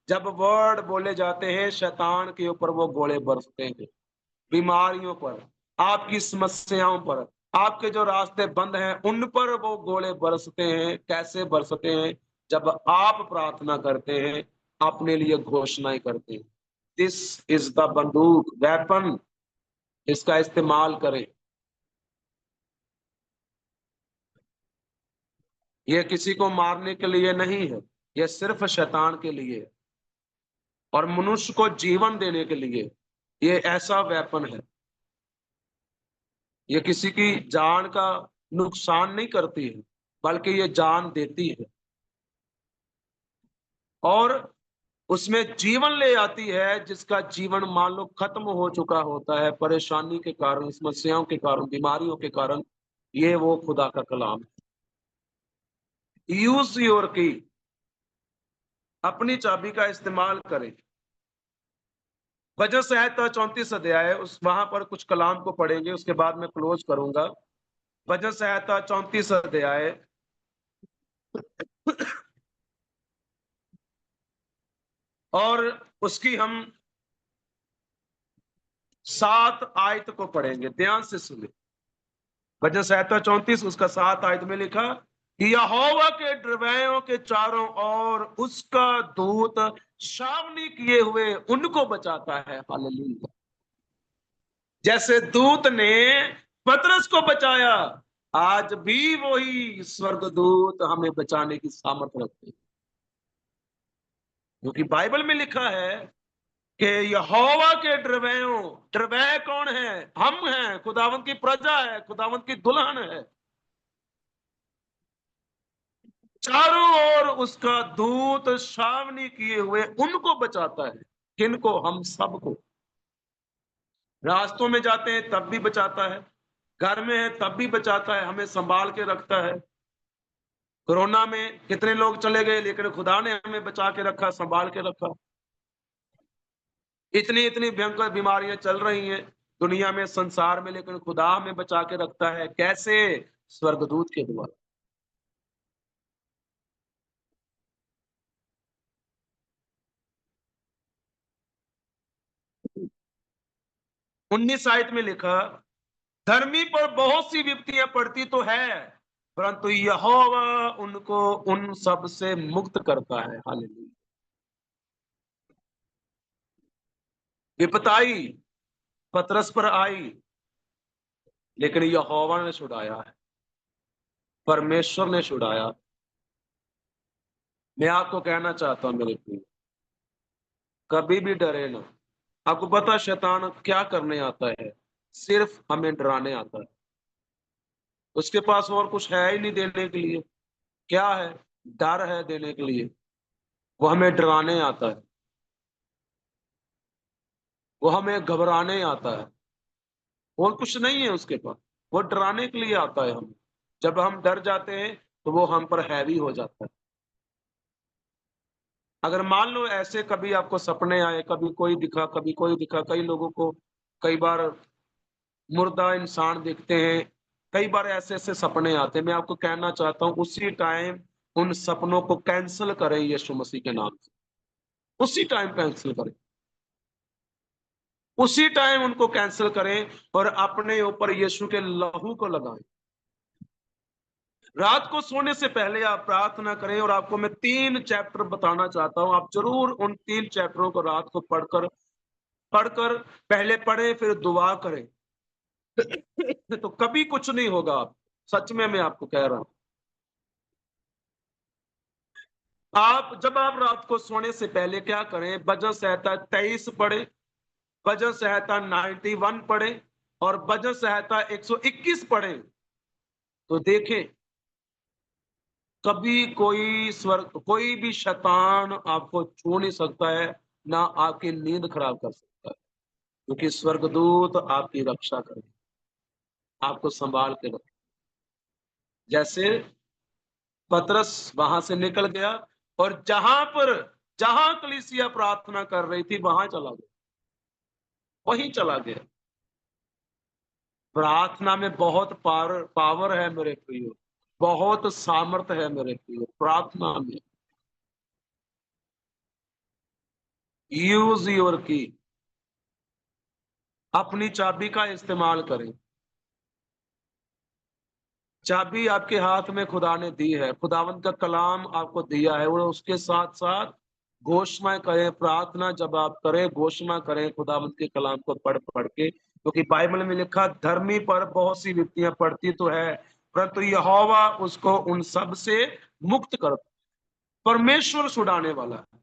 Speaker 1: जब वर्ड बोले जाते हैं, शैतान के ऊपर वो गोले बरसते हैं, बीमारियों पर, आपकी समस्याओं पर, आपके जो रास्ते बंद हैं उन पर वो गोले बरसते हैं। कैसे बरसते हैं? जब आप प्रार्थना करते हैं, अपने लिए घोषणाएं करते हैं। दिस इज द बंदूक, वेपन, इसका इस्तेमाल करें। ये किसी को मारने के लिए नहीं है, ये सिर्फ शैतान के लिए है और मनुष्य को जीवन देने के लिए ये ऐसा वेपन है। ये किसी की जान का नुकसान नहीं करती है, बल्कि ये जान देती है और उसमें जीवन ले आती है। जिसका जीवन मान लो खत्म हो चुका होता है परेशानी के कारण, समस्याओं के कारण, बीमारियों के कारण, ये वो खुदा का कलाम है। यूज योर की, अपनी चाबी का इस्तेमाल करें। भजन संहिता 34 अध्याय, उस वहां पर कुछ कलाम को पढ़ेंगे, उसके बाद मैं क्लोज करूंगा। भजन संहिता 34 अध्याय और उसकी हम 7 आयत को पढ़ेंगे, ध्यान से सुने। भजन संहिता 34 उसका 7 आयत में लिखा कि यहोवा के ड्रवैयों के चारों ओर उसका दूत छावनी किए हुए उनको बचाता है। हालेलुया। जैसे दूत ने पतरस को बचाया, आज भी वही स्वर्गदूत हमें बचाने की सामर्थ्य रखते हैं। क्योंकि बाइबल में लिखा है कि यहोवा के ड्रवैयों, ड्रवै कौन है? हम हैं, खुदावंत की प्रजा है, खुदावंत की दुल्हन है। चारों ओर उसका दूत छावनी किए हुए उनको बचाता है। किनको? हम सबको। रास्तों में जाते हैं तब भी बचाता है, घर में है तब भी बचाता है, हमें संभाल के रखता है। कोरोना में कितने लोग चले गए, लेकिन खुदा ने हमें बचा के रखा, संभाल के रखा। इतनी इतनी भयंकर बीमारियां चल रही हैं दुनिया में, संसार में, लेकिन खुदा हमें बचा के रखता है। कैसे? स्वर्गदूत के द्वारा। 19 आयत में लिखा, धर्मी पर बहुत सी विपत्तियां पड़ती तो है, परंतु यहोवा उनको उन सब से मुक्त करता है। हालेलुया। विपत्ति पतरस पर आई, लेकिन यहोवा ने छुड़ाया है, परमेश्वर ने छुड़ाया। मैं आपको कहना चाहता हूं मेरे प्रिय, कभी भी डरे ना। आपको पता शैतान क्या करने आता है? सिर्फ हमें डराने आता है। उसके पास और कुछ है ही नहीं देने के लिए। क्या है? डर है देने के लिए। वो हमें डराने आता है, वो हमें घबराने आता है, और कुछ नहीं है उसके पास। वो डराने के लिए आता है हमें। जब हम डर जाते हैं तो वो हम पर हैवी हो जाता है। अगर मान लो ऐसे कभी आपको सपने आए, कभी कोई दिखा, कभी कोई दिखा, कई लोगों को कई बार मुर्दा इंसान दिखते हैं, कई बार ऐसे ऐसे सपने आते हैं। मैं आपको कहना चाहता हूं उसी टाइम उन सपनों को कैंसिल करें यीशु मसीह के नाम से। उसी टाइम कैंसिल करें, उसी टाइम उनको कैंसिल करें और अपने ऊपर यीशु के लहू को लगाएं। रात को सोने से पहले आप प्रार्थना करें, और आपको मैं 3 चैप्टर बताना चाहता हूं। आप जरूर उन 3 चैप्टरों को रात को पढ़कर पढ़कर पहले पढ़ें, फिर दुआ करें। तो कभी कुछ नहीं होगा। आप सच में मैं आपको कह रहा हूं। आप जब आप रात को सोने से पहले क्या करें, भजन संहिता 23 पढ़े, भजन संहिता 91 पढ़े और भजन संहिता 121 पढ़े। तो देखें, कभी कोई स्वर्ग, कोई भी शैतान आपको छू नहीं सकता है, ना आपकी नींद खराब कर सकता है, क्योंकि स्वर्गदूत आपकी रक्षा करें, आपको संभाल के रखें। जैसे पतरस वहां से निकल गया और जहां कलीसिया प्रार्थना कर रही थी वहां चला गया, वहीं चला गया। प्रार्थना में बहुत पावर है मेरे प्रियो, बहुत सामर्थ है मेरे प्रियो प्रार्थना में। यूज योर की, अपनी चाबी का इस्तेमाल करें। चाबी आपके हाथ में खुदा ने दी है, खुदावंत का कलाम आपको दिया है, और उसके साथ साथ घोषणा करें। प्रार्थना जब आप करें, घोषणा करें खुदावंत के कलाम को पढ़ पढ़ के, क्योंकि बाइबल में लिखा, धर्मी पर बहुत सी विपत्तियां पड़ती तो है, परंतु यहोवा उसको उन सब से मुक्त करता। परमेश्वर छुड़ाने वाला है,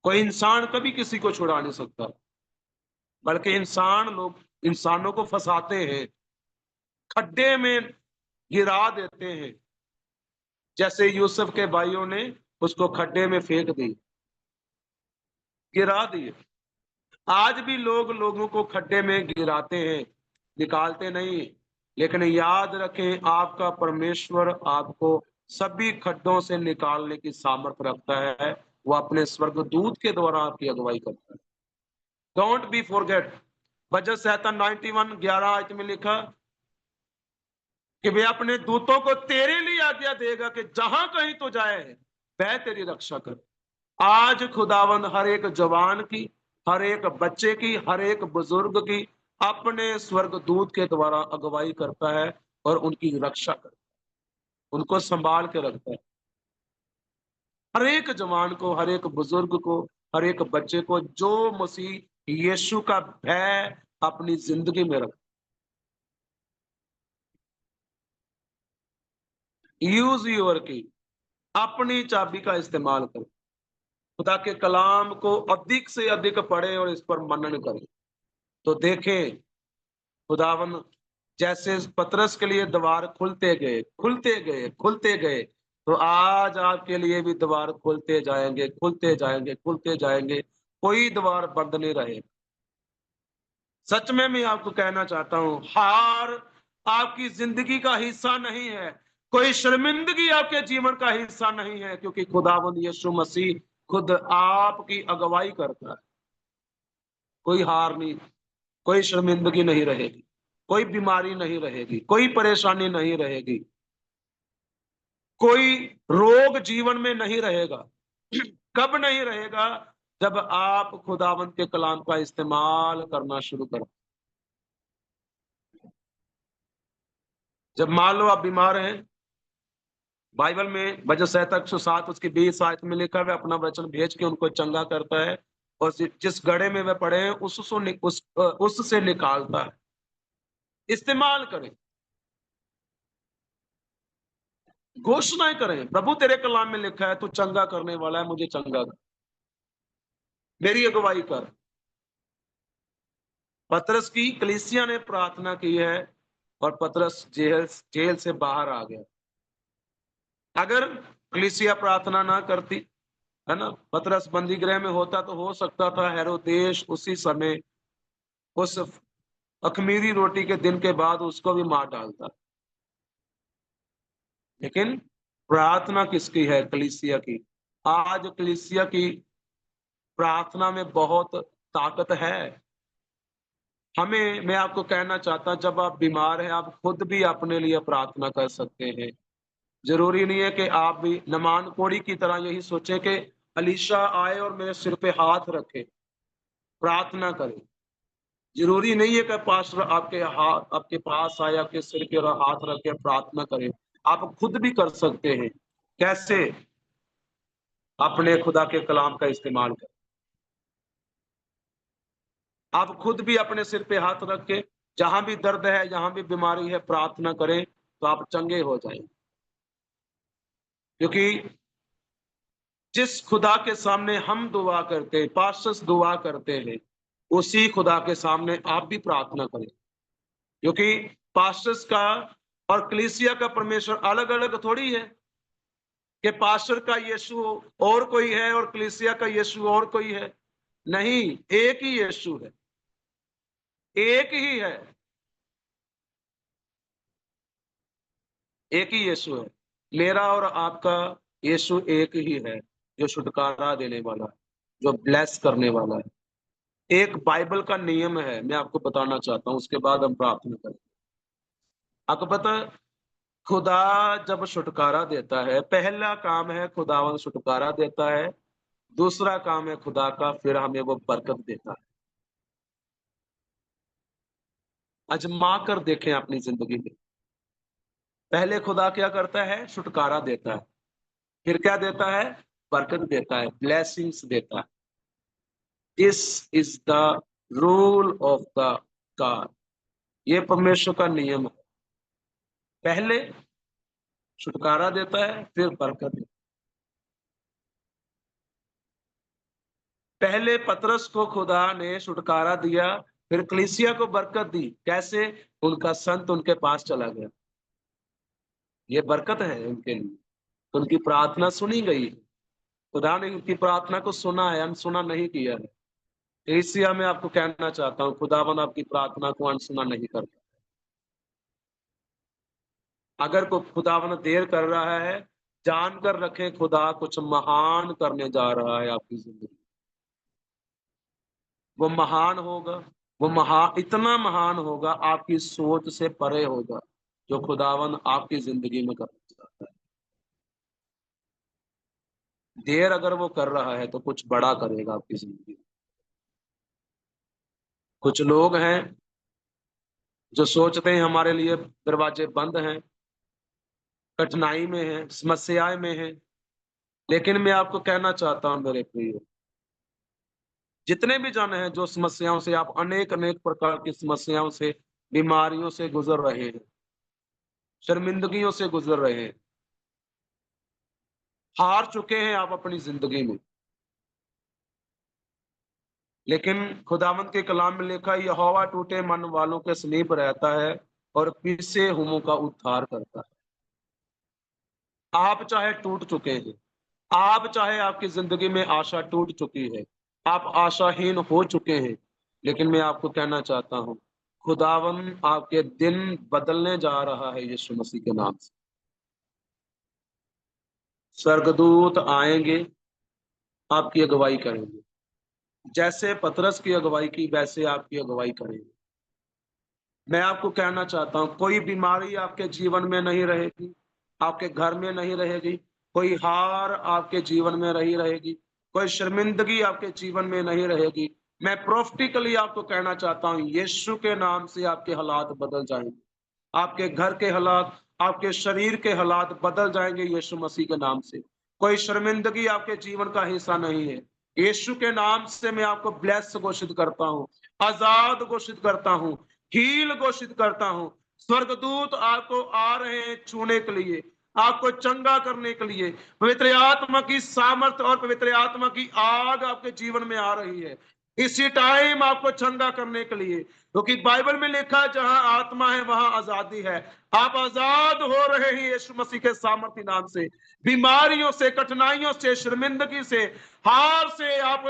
Speaker 1: कोई इंसान कभी किसी को छुड़ा नहीं सकता, बल्कि लोग इंसानों को फंसाते हैं, खड्डे में गिरा देते हैं। जैसे यूसुफ के भाइयों ने उसको खड्डे में फेंक दी, गिरा दिए। आज भी लोग लोगों को खड्डे में गिराते हैं, निकालते नहीं। लेकिन याद रखें, आपका परमेश्वर आपको सभी खड्डों से निकालने की सामर्थ रखता है। वो अपने स्वर्गदूत के द्वारा आपकी अगुवाई करता है। डोंट बी फॉरगेट, भजन संहिता 91 11 आयत में लिखा कि वे अपने दूतों को तेरे लिए आज्ञा देगा कि जहां कहीं तो जाए वह तेरी रक्षा करे। आज खुदावंद हर एक जवान की, हर एक बच्चे की, हर एक बुजुर्ग की अपने स्वर्गदूत के द्वारा अगुवाई करता है और उनकी रक्षा करता है, उनको संभाल के रखता है। हर एक जवान को, हर एक बुजुर्ग को, हर एक बच्चे को जो मसीह यीशु का भय अपनी जिंदगी में रखता। यूज योर की, अपनी चाबी का इस्तेमाल करें। खुदा के कलाम को अधिक से अधिक पढ़ें और इस पर मनन करें। तो देखें, खुदावन जैसे पतरस के लिए द्वार खुलते गए, खुलते गए, खुलते गए, तो आज आपके लिए भी द्वार खुलते जाएंगे, खुलते जाएंगे, खुलते जाएंगे। कोई द्वार बंद नहीं रहेगा। सच में मैं आपको कहना चाहता हूं, हार आपकी जिंदगी का हिस्सा नहीं है, कोई शर्मिंदगी आपके जीवन का हिस्सा नहीं है, क्योंकि खुदावंद यीशु मसीह खुद आपकी अगुवाई करता है। कोई हार नहीं, कोई शर्मिंदगी नहीं रहेगी, कोई बीमारी नहीं रहेगी, कोई परेशानी नहीं रहेगी, कोई रोग जीवन में नहीं रहेगा। कब नहीं रहेगा? जब आप खुदावंत के कलाम का इस्तेमाल करना शुरू करो। जब मान लो आप बीमार हैं, बाइबल में भजन संहिता 107 उसकी 20 आयत में लिखा है, अपना वचन भेज के उनको चंगा करता है, और जिस गड्ढे में वे पड़े हैं उससे निकालता है। इस्तेमाल करें, घोषणाएं करें। प्रभु तेरे कलाम में लिखा है तू चंगा करने वाला है, मुझे चंगा कर, मेरी अगुवाई कर। पतरस की कलीसिया ने प्रार्थना की है और पतरस जेल से बाहर आ गया। अगर कलीसिया प्रार्थना ना करती, है ना, पतरस बंदी गृह में होता, तो हो सकता था हेरोदेस उसी समय, उस अखमीरी रोटी के दिन के बाद उसको भी मार डालता। लेकिन प्रार्थना किसकी है? कलीसिया की। आज कलीसिया की प्रार्थना में बहुत ताकत है। मैं आपको कहना चाहता हूं, जब आप बीमार हैं आप खुद भी अपने लिए प्रार्थना कर सकते हैं। जरूरी नहीं है कि आप भी नमान कोड़ी की तरह यही सोचें कि अलीशा आए और मेरे सिर पे हाथ रखे, प्रार्थना करें। जरूरी नहीं है कि पास्टर आपके पास आए, आपके सिर पे हाथ रख के प्रार्थना करें। आप खुद भी कर सकते हैं। कैसे? अपने खुदा के कलाम का इस्तेमाल करें। आप खुद भी अपने सिर पे हाथ रख के जहां भी दर्द है, जहां भी बीमारी है, प्रार्थना करें तो आप चंगे हो जाएंगे। क्योंकि जिस खुदा के सामने हम दुआ करते हैं, पास्टर्स दुआ करते हैं, उसी खुदा के सामने आप भी प्रार्थना करें। क्योंकि पास्टर्स का और कलीसिया का परमेश्वर अलग अलग थोड़ी है कि पास्टर का यीशु और कोई है और कलीसिया का यीशु और कोई है। नहीं, एक ही यीशु है, एक ही है, एक ही यीशु है। मेरा और आपका यीशु एक ही है, जो छुटकारा देने वाला है, जो ब्लेस करने वाला है। एक बाइबल का नियम है, मैं आपको बताना चाहता हूं, उसके बाद हम प्रार्थना करें। आपको पता है, खुदा जब छुटकारा देता है, पहला काम है खुदावन छुटकारा देता है, दूसरा काम है खुदा का फिर हमें वो बरकत देता है। आजमा कर देखें अपनी जिंदगी में। पहले खुदा क्या करता है? छुटकारा देता है। फिर क्या देता है? बरकत देता है, ब्लेसिंग्स देता है। This is the rule of the God. ये परमेश्वर का नियम है। पहले छुटकारा देता है, फिर बरकत देता है। पहले पतरस को खुदा ने छुटकारा दिया, फिर कलीसिया को बरकत दी। कैसे? उनका संत उनके पास चला गया। ये बरकत है उनके लिए। उनकी प्रार्थना सुनी गई। खुदा ने उनकी प्रार्थना को सुना है, अनसुना नहीं किया है। एशिया में आपको कहना चाहता हूँ, खुदावन आपकी प्रार्थना को अनसुना नहीं करता। अगर कोई खुदावन देर कर रहा है, जानकर रखें खुदा कुछ महान करने जा रहा है आपकी जिंदगी। वो महान होगा, वो इतना महान होगा, आपकी सोच से परे होगा, जो खुदावन आपकी जिंदगी में करना चाहता है। देर अगर वो कर रहा है तो कुछ बड़ा करेगा आपकी जिंदगी में। कुछ लोग हैं जो सोचते हैं हमारे लिए दरवाजे बंद हैं, कठिनाई में है, समस्याएं में है। लेकिन मैं आपको कहना चाहता हूं मेरे प्रिय, जितने भी जन हैं जो समस्याओं से, आप अनेक अनेक प्रकार की समस्याओं से, बीमारियों से गुजर रहे हैं, शर्मिंदगियों से गुजर रहे हैं, हार चुके हैं आप अपनी जिंदगी में। लेकिन खुदावंत के कलाम में लिखा है, यहोवा टूटे मन वालों के समीप रहता है और पिसे हुओं का उद्धार करता है। आप चाहे टूट चुके हैं, आप चाहे आपकी जिंदगी में आशा टूट चुकी है, आप आशाहीन हो चुके हैं, लेकिन मैं आपको कहना चाहता हूं, खुदावन आपके दिन बदलने जा रहा है यीशु मसीह के नाम से। स्वर्गदूत आएंगे, आपकी अगुवाई करेंगे। जैसे पतरस की अगुवाई की, वैसे आपकी अगुवाई करेंगे। मैं आपको कहना चाहता हूं, कोई बीमारी आपके जीवन में नहीं रहेगी, आपके घर में नहीं रहेगी, कोई हार आपके जीवन में नहीं रहेगी, कोई शर्मिंदगी आपके जीवन में नहीं रहेगी। मैं प्रोफेटिकली आपको कहना चाहता हूं, यीशु के नाम से आपके हालात बदल जाएंगे। आपके घर के हालात, आपके शरीर के हालात बदल जाएंगे यीशु मसीह के नाम से। कोई शर्मिंदगी आपके जीवन का हिस्सा नहीं है। यीशु के नाम से मैं आपको ब्लेस घोषित करता हूँ, आजाद घोषित करता हूँ, हील घोषित करता हूँ। स्वर्गदूत आपको आ रहे हैं छूने के लिए, आपको चंगा करने के लिए। पवित्र आत्मा की सामर्थ और पवित्र आत्मा की आग आपके जीवन में आ रही है इसी टाइम आपको चंगा करने के लिए। क्योंकि बाइबल में लिखा है, जहां आत्मा है वहां आजादी है। आप आजाद हो रहे हैं यीशु मसीह के सामर्थ्य नाम से। बीमारियों से, कठिनाइयों से, शर्मिंदगी से, हार से आप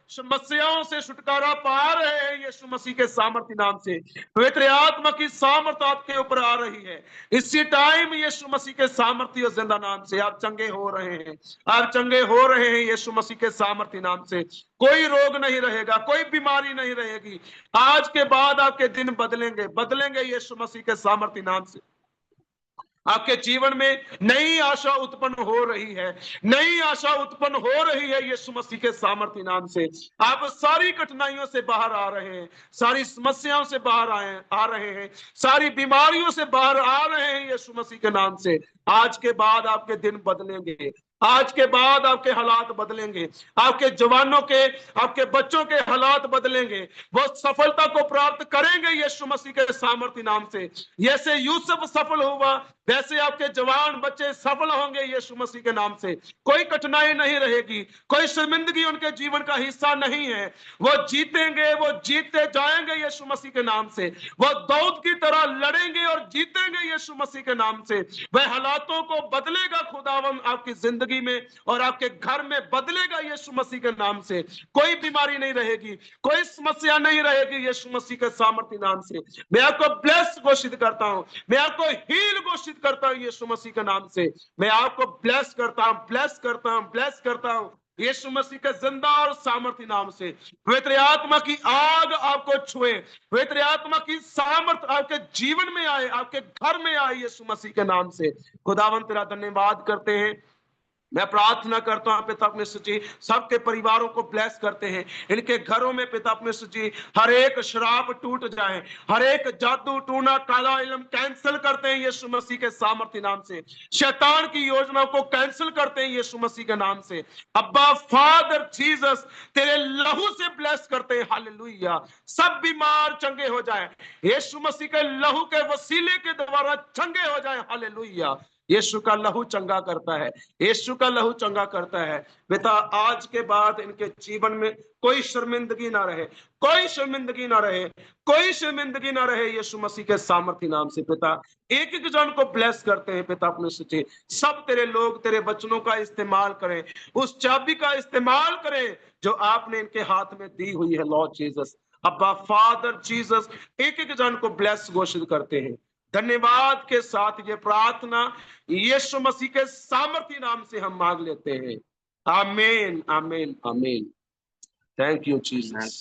Speaker 1: समस्याओं से छुटकारा पा रहे हैं यीशु मसीह के सामर्थ्य नाम से। पवित्र आत्मा की सामर्थ्य आपके ऊपर आ रही है इसी टाइम यीशु मसीह के सामर्थ्य और जिंदा नाम से। आप चंगे हो रहे हैं, आप चंगे हो रहे हैं यीशु मसीह के सामर्थ्य नाम से। कोई रोग नहीं रहेगा, कोई बीमारी नहीं रहेगी। आज के बाद आपके दिन बदलेंगे, बदलेंगे यीशु मसीह के सामर्थ्य नाम से। आपके जीवन में नई आशा उत्पन्न हो रही है, नई आशा उत्पन्न हो रही है यीशु मसीह के सामर्थ्य नाम से। आप सारी कठिनाइयों से बाहर आ रहे हैं, सारी समस्याओं से बाहर आ रहे हैं, सारी बीमारियों से बाहर आ रहे हैं यीशु मसीह के नाम से। आज के बाद आपके दिन बदलेंगे, आज के बाद आपके हालात बदलेंगे, आपके जवानों के, आपके बच्चों के हालात बदलेंगे। वो सफलता को प्राप्त करेंगे यीशु मसीह के सामर्थ्य नाम से। जैसे यूसुफ सफल हुआ वैसे आपके जवान बच्चे सफल होंगे यीशु मसीह के नाम से। कोई कठिनाई नहीं रहेगी, कोई शर्मिंदगी उनके जीवन का हिस्सा नहीं है। वो जीतेंगे, वो जीतते जाएंगे यीशु मसीह के नाम से। वो दाऊद की तरह लड़ेंगे और जीतेंगे यीशु मसीह के नाम से। वह हालातों को बदलेगा खुदावन आपकी जिंदगी में और आपके घर में बदलेगा यीशु मसीह के नाम से। कोई बीमारी नहीं रहेगी, कोई समस्या नहीं रहेगी यीशु मसीह के सामर्थ्य नाम से। मैं आपको ब्लेस घोषित करता हूं, मैं आपको हील घोषित करता हूं यीशु मसीह के नाम से। मैं आपको ब्लेस करता हूं, ब्लेस करता हूं, ब्लेस करता हूं यीशु मसीह के जिंदा और सामर्थ्य नाम से। पवित्र आत्मा की आग आपको छुए, पवित्र आत्मा की सामर्थ आपके जीवन में आए, आपके घर में आए यीशु मसीह के नाम से। खुदावन तेरा धन्यवाद करते हैं। मैं प्रार्थना करता हूं पिता परमेश्वर जी, सबके परिवारों को ब्लेस करते हैं। इनके घरों में पिता परमेश्वर जी हर एक शराब टूट जाए, हर एक जादू टूना काला इल्म कैंसिल करते हैं यीशु मसीह के सामर्थ्य नाम से। शैतान की योजनाओं को कैंसिल करते हैं यीशु मसीह के नाम से। अब्बा फादर जीसस तेरे लहू से ब्लेस करते हैं। हालेलुया। सब बीमार चंगे हो जाए यीशु मसीह के लहू के वसीले के द्वारा, चंगे हो जाए। हालेलुया। यीशु का लहू चंगा करता है, यीशु का लहू चंगा करता है। पिता आज के बाद इनके जीवन में कोई शर्मिंदगी ना रहे, कोई शर्मिंदगी ना रहे, कोई शर्मिंदगी ना रहे यीशु मसीह के सामर्थ्य नाम से। पिता एक एक जन को ब्लेस करते हैं पिता अपने सच्चे। सब तेरे लोग तेरे वचनों का इस्तेमाल करें, उस चाबी का इस्तेमाल करें जो आपने इनके हाथ में दी हुई है लॉर्ड जीसस। अब्बा फादर जीसस एक एक जन को ब्लेस घोषित करते हैं। धन्यवाद के साथ ये प्रार्थना यीशु मसीह के सामर्थ्य नाम से हम मांग लेते हैं। आमीन, आमीन, आमीन। Thank you Jesus.